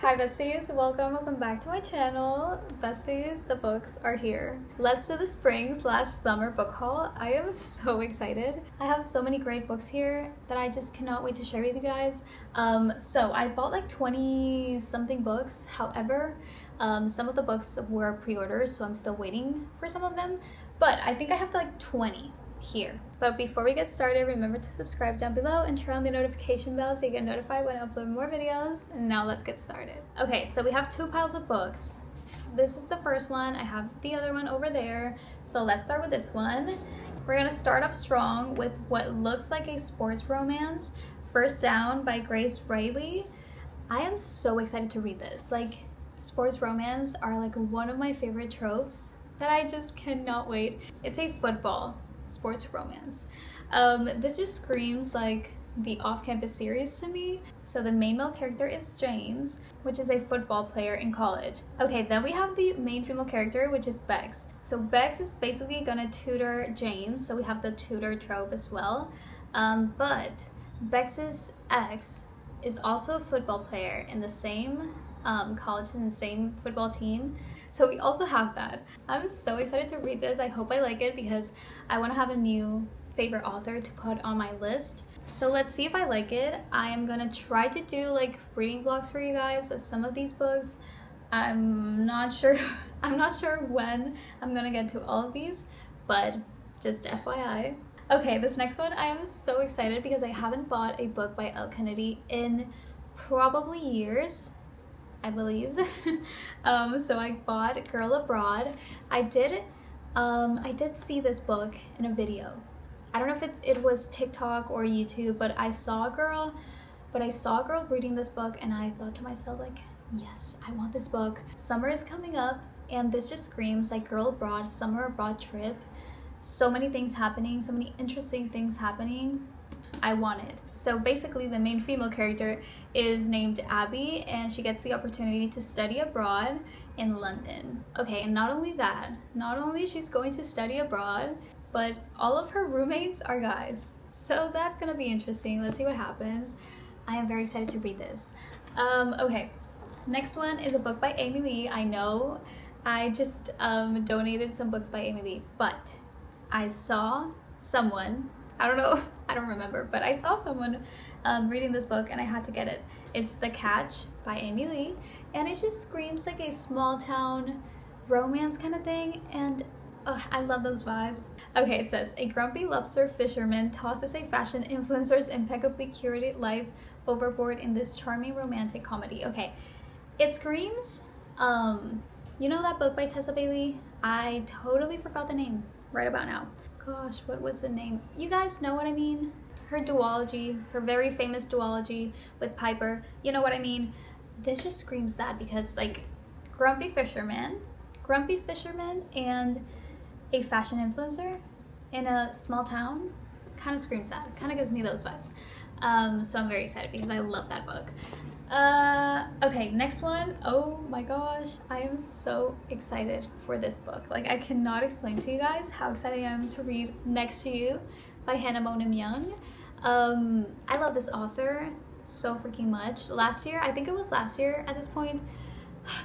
Hi besties, welcome back to my channel. Besties, the books are here. Let's do the spring/summer book haul. I am so excited. I have so many great books here that I just cannot wait to share with you guys. So I bought like 20 something books. However, some of the books were pre-orders, so I'm still waiting for some of them, but I think I have like 20 here. But before we get started, remember to subscribe down below and turn on the notification bell so you get notified when I upload more videos. And now let's get started. Okay, so we have two piles of books. This is the first one. I have the other one over there. So let's start with this one. We're gonna start off strong with what looks like a sports romance, First Down by Grace Riley. I am so excited to read this. Like, sports romance are like one of my favorite tropes that I just cannot wait. It's a football sports romance. This just screams like the off-campus series to me. So the main male character is James, which is a football player in college. Okay, then we have the main female character, which is Bex. So Bex is basically gonna tutor James, so we have the tutor trope as well. But Bex's ex is also a football player in the same college, in the same football team. So we also have that. I'm so excited to read this. I hope I like it because I want to have a new favorite author to put on my list. So let's see if I like it. I am gonna try to do like reading vlogs for you guys of some of these books. I'm not sure when I'm gonna get to all of these, but just FYI. Okay, this next one I am so excited because I haven't bought a book by Elle Kennedy in probably years, I believe. So I bought Girl Abroad. I did see this book in a video. I don't know if it was TikTok or YouTube, but I saw a girl reading this book and I thought to myself like, yes, I want this book. Summer is coming up and this just screams like Girl Abroad, summer abroad trip. So many things happening, so many interesting things happening. I want it. So basically the main female character is named Abby and she gets the opportunity to study abroad in London. Okay, and not only she's going to study abroad, but all of her roommates are guys. So that's gonna be interesting. Let's see what happens. I am very excited to read this. Okay, next one is a book by Amy Lee. I know I just donated some books by Amy Lee, but I saw someone, I don't remember, but I saw someone reading this book and I had to get it. It's The Catch by Amy Lee, and it just screams like a small town romance kind of thing, and I love those vibes. Okay, it says, a grumpy lobster fisherman tosses a fashion influencer's impeccably curated life overboard in this charming romantic comedy. Okay, it screams, you know that book by Tessa Bailey? I totally forgot the name right about now. Gosh, what was the name? You guys know what I mean? Her duology, her very famous duology with Piper. You know what I mean? This just screams that because like grumpy fisherman and a fashion influencer in a small town kind of screams that. Kind of gives me those vibes. So I'm very excited because I love that book. Okay, next one. Oh my gosh, I am so excited for this book. Like, I cannot explain to you guys how excited I am to read Next to You by Hannah Bonham Young. I love this author so freaking much. Last year, I think it was last year at this point,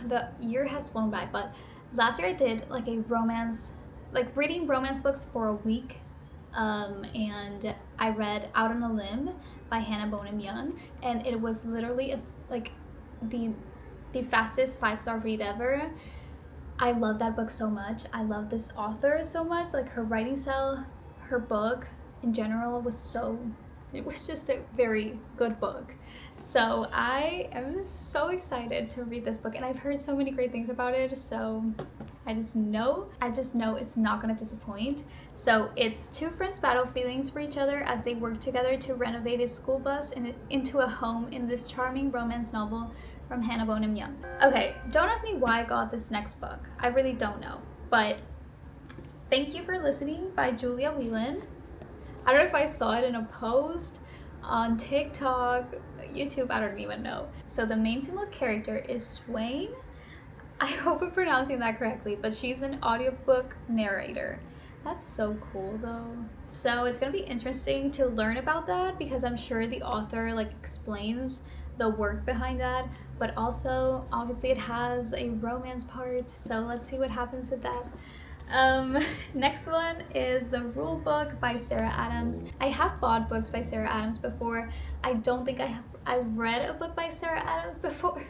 the year has flown by, but last year I did like a romance, like reading romance books for a week. And I read Out on a Limb by Hannah Bonham Young, and it was literally like the fastest 5-star read ever. I love that book so much. I love this author so much. Like, her writing style, her book in general it was just a very good book. So I am so excited to read this book, and I've heard so many great things about it, so I just know it's not gonna disappoint. So it's two friends battle feelings for each other as they work together to renovate a school bus into a home in this charming romance novel from Hannah Bonham Young. Okay, don't ask me why I got this next book. I really don't know, but Thank You for Listening by Julia Whelan. I don't know if I saw it in a post on TikTok, YouTube, I don't even know. So the main female character is Swain. I hope I'm pronouncing that correctly, but she's an audiobook narrator. That's so cool though. So it's gonna be interesting to learn about that because I'm sure the author like explains the work behind that, but also obviously it has a romance part, so let's see what happens with that. Next one is The Rule Book by Sarah Adams. I have bought books by Sarah Adams before. I don't think I've read a book by Sarah Adams before.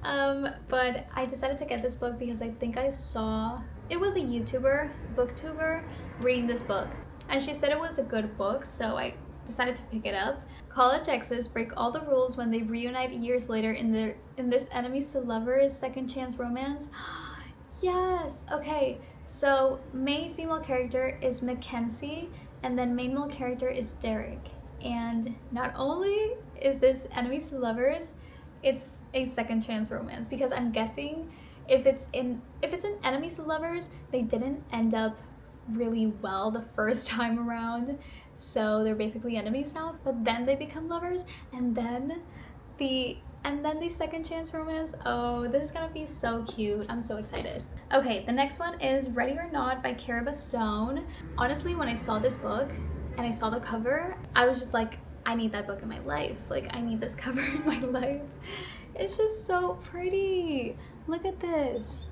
But I decided to get this book because I think I saw, it was a YouTuber, booktuber, reading this book. And she said it was a good book, so I decided to pick it up. College exes break all the rules when they reunite years later in this enemies to lovers second chance romance. Yes, okay. So main female character is Mackenzie, and then main male character is Derek. And not only is this enemies to lovers, it's a second chance romance, because I'm guessing if it's in enemies to lovers, they didn't end up really well the first time around, so they're basically enemies now, but then they become lovers, and then the second chance romance. Oh, this is gonna be so cute. I'm so excited. Okay, the next one is Ready or Not by Cara Stone. Honestly, when I saw this book and I saw the cover, I was just like, I need that book in my life. Like, I need this cover in my life. It's just so pretty. Look at this.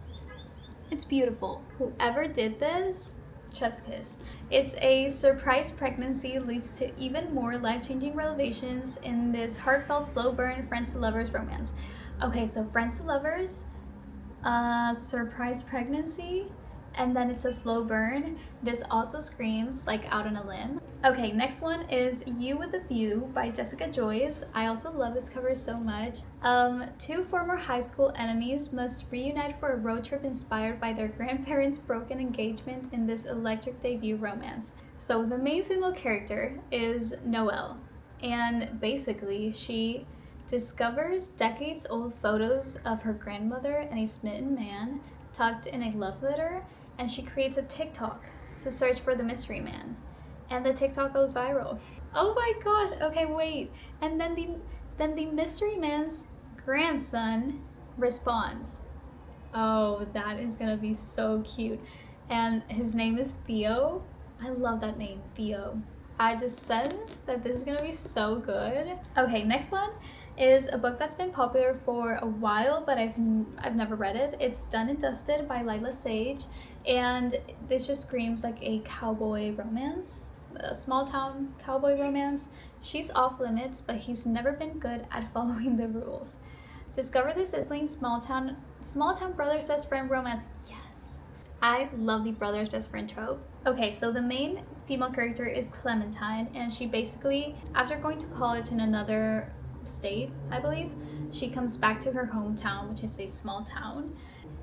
It's beautiful. Whoever did this, chef's kiss. It's a surprise pregnancy leads to even more life-changing revelations in this heartfelt, slow burn friends to lovers romance. Okay, so friends to lovers, surprise pregnancy, and then it's a slow burn. This also screams like Out on a Limb. Okay, next one is You with a View by Jessica Joyce. I also love this cover so much. Two former high school enemies must reunite for a road trip inspired by their grandparents' broken engagement in this electric debut romance. So the main female character is Noelle, and basically she discovers decades-old photos of her grandmother and a smitten man tucked in a love letter, and she creates a TikTok to search for the mystery man. And the TikTok goes viral. Oh my gosh, okay, wait. And then the mystery man's grandson responds. Oh, that is gonna be so cute. And his name is Theo. I love that name, Theo. I just sense that this is gonna be so good. Okay, next one is a book that's been popular for a while, but I've never read it. It's Done and Dusted by Lila Sage, and this just screams like a cowboy romance, a small town cowboy romance. She's off limits, but he's never been good at following the rules. Discover the sizzling small town brother's best friend romance. Yes, I love the brother's best friend trope. Okay, so the main female character is Clementine, and she basically, after going to college in another state, I believe, she comes back to her hometown, which is a small town,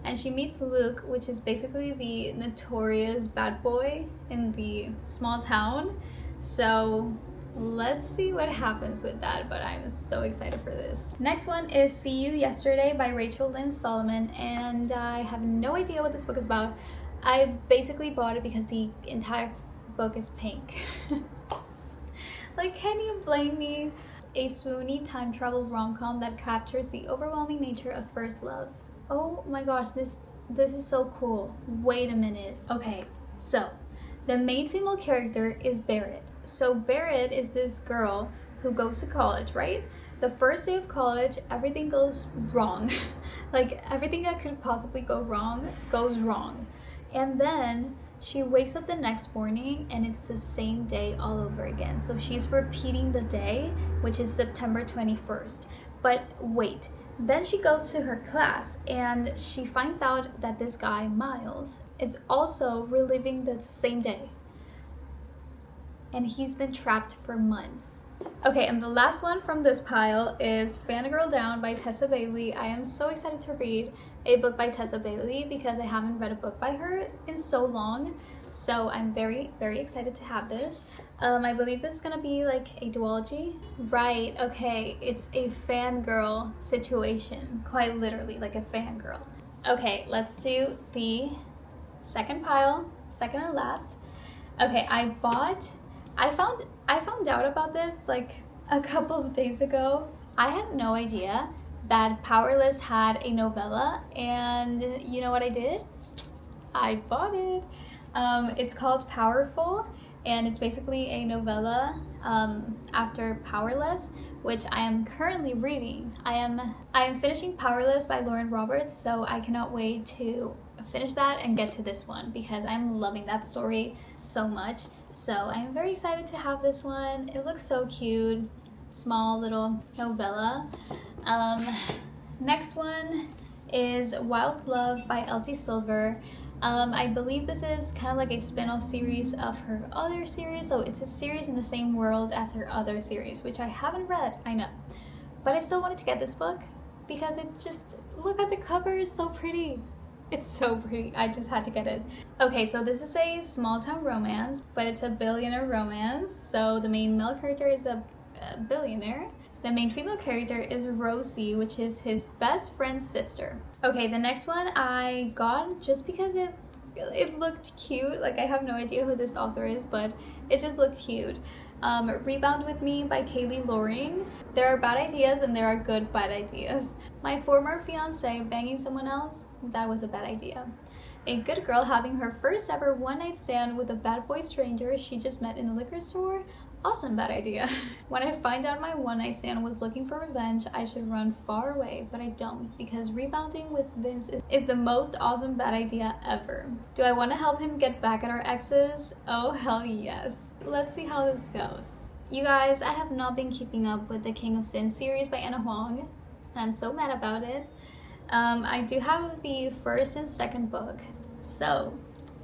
and she meets Luke, which is basically the notorious bad boy in the small town. So let's see what happens with that, but I'm so excited for this. Next one is See You Yesterday by Rachel Lynn Solomon, and I have no idea what this book is about. I basically bought it because the entire book is pink. Like, can you blame me? A swoony time travel rom-com that captures the overwhelming nature of first love. Oh my gosh, this is so cool. Wait a minute. Okay, so the main female character is Barrett. So Barrett is this girl who goes to college, right? The first day of college, everything goes wrong. Like, everything that could possibly go wrong goes wrong. And then she wakes up the next morning and it's the same day all over again. So she's repeating the day, which is September 21st. But wait, then she goes to her class and she finds out that this guy, Miles, is also reliving the same day. And he's been trapped for months. Okay, and the last one from this pile is Fangirl Down by Tessa Bailey. I am so excited to read a book by Tessa Bailey because I haven't read a book by her in so long. So I'm very, very excited to have this. I believe this is gonna be like a duology. Right, okay, it's a fangirl situation. Quite literally, like a fangirl. Okay, let's do the second pile, second and last. Okay, I found out about this like a couple of days ago. I had no idea that Powerless had a novella, and you know what I did? I bought it. It's called Powerful, and it's basically a novella after Powerless, which I am currently reading. I am finishing Powerless by Lauren Roberts, so I cannot wait to finish that and get to this one because I'm loving that story so much. So I'm very excited to have this one. It looks so cute, small little novella. Next one is Wild Love by Elsie Silver. I believe this is kind of like a spin-off series of her other series, so it's a series in the same world as her other series, which I haven't read, I know. But I still wanted to get this book because it just, look at the cover, it's so pretty. It's so pretty, I just had to get it. Okay, so this is a small town romance, but it's a billionaire romance. So the main male character is a billionaire. The main female character is Rosie, which is his best friend's sister. Okay, the next one I got just because it looked cute. Like, I have no idea who this author is, but it just looked cute. Rebound With Me by Kaylee Loring. There are bad ideas and there are good bad ideas. My former fiance banging someone else, that was a bad idea. A good girl having her first ever one-night stand with a bad boy stranger she just met in a liquor store, awesome bad idea. When I find out my one-night stand was looking for revenge, I should run far away, but I don't, because rebounding with Vince is the most awesome bad idea ever. Do I want to help him get back at our exes? Oh hell yes. Let's see how this goes. You guys, I have not been keeping up with the King of Sin series by Anna Huang, and I'm so mad about it. I do have the first and second book, so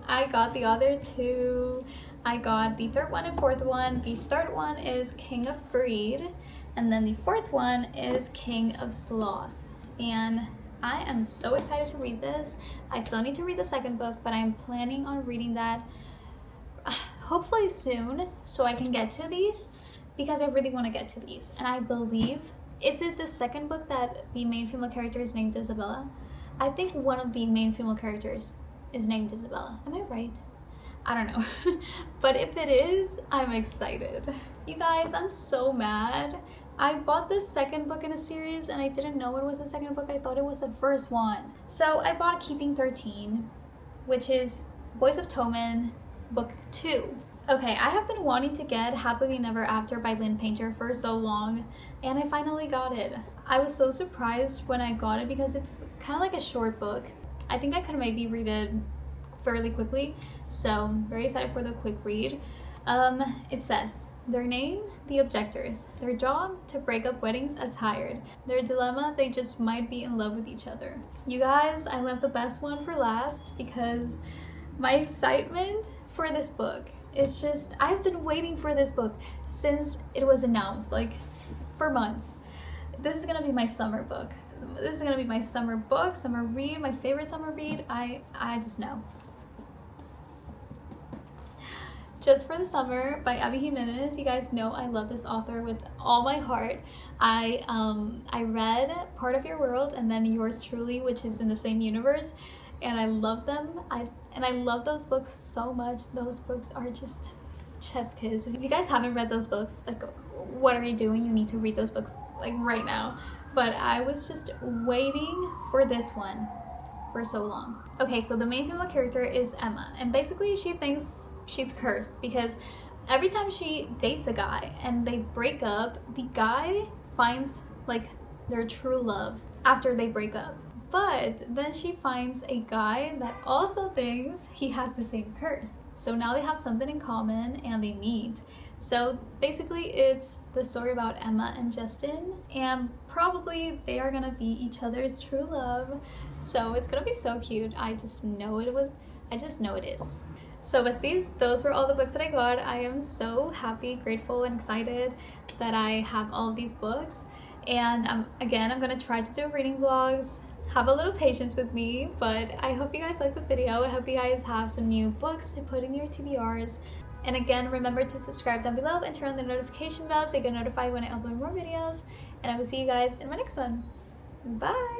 I got the other two. I got the third one and fourth one. The third one is King of Greed, and then the fourth one is King of Sloth. And I am so excited to read this. I still need to read the second book, but I'm planning on reading that hopefully soon so I can get to these, because I really want to get to these. And I believe, is it the second book that the main female character is named Isabella? I think one of the main female characters is named Isabella. Am I right? I don't know. But if it is, I'm excited. You guys, I'm so mad. I bought this second book in a series and I didn't know it was the second book. I thought it was the first one. So I bought Keeping 13, which is Boys of Toman, book 2. Okay, I have been wanting to get Happily Never After by Lynn Painter for so long, and I finally got it. I was so surprised when I got it because it's kind of like a short book. I think I could maybe read it fairly quickly, so I'm very excited for the quick read. It says, their name, the objectors. Their job, to break up weddings as hired. Their dilemma, they just might be in love with each other. You guys, I left the best one for last because my excitement for this book is just, I've been waiting for this book since it was announced, like for months. This is gonna be my summer book. This is gonna be my summer book, summer read, my favorite summer read. I just know. Just for the Summer by Abby Jimenez. You guys know I love this author with all my heart. I read Part of Your World and then Yours Truly, which is in the same universe, and I love them. I love those books so much. Those books are just chef's kiss. If you guys haven't read those books, like, what are you doing? You need to read those books like right now. But I was just waiting for this one for so long. Okay, so the main female character is Emma, and basically she thinks she's cursed because every time she dates a guy and they break up, the guy finds like their true love after they break up. But then she finds a guy that also thinks he has the same curse. So now they have something in common and they meet. So basically it's the story about Emma and Justin, and probably they are gonna be each other's true love. So it's gonna be so cute. I just know it is. So besties, those were all the books that I got. I am so happy, grateful, and excited that I have all of these books. And again, I'm gonna try to do reading vlogs. Have a little patience with me, but I hope you guys like the video. I hope you guys have some new books to put in your TBRs. And again, remember to subscribe down below and turn on the notification bell so you get notified when I upload more videos. And I will see you guys in my next one. Bye!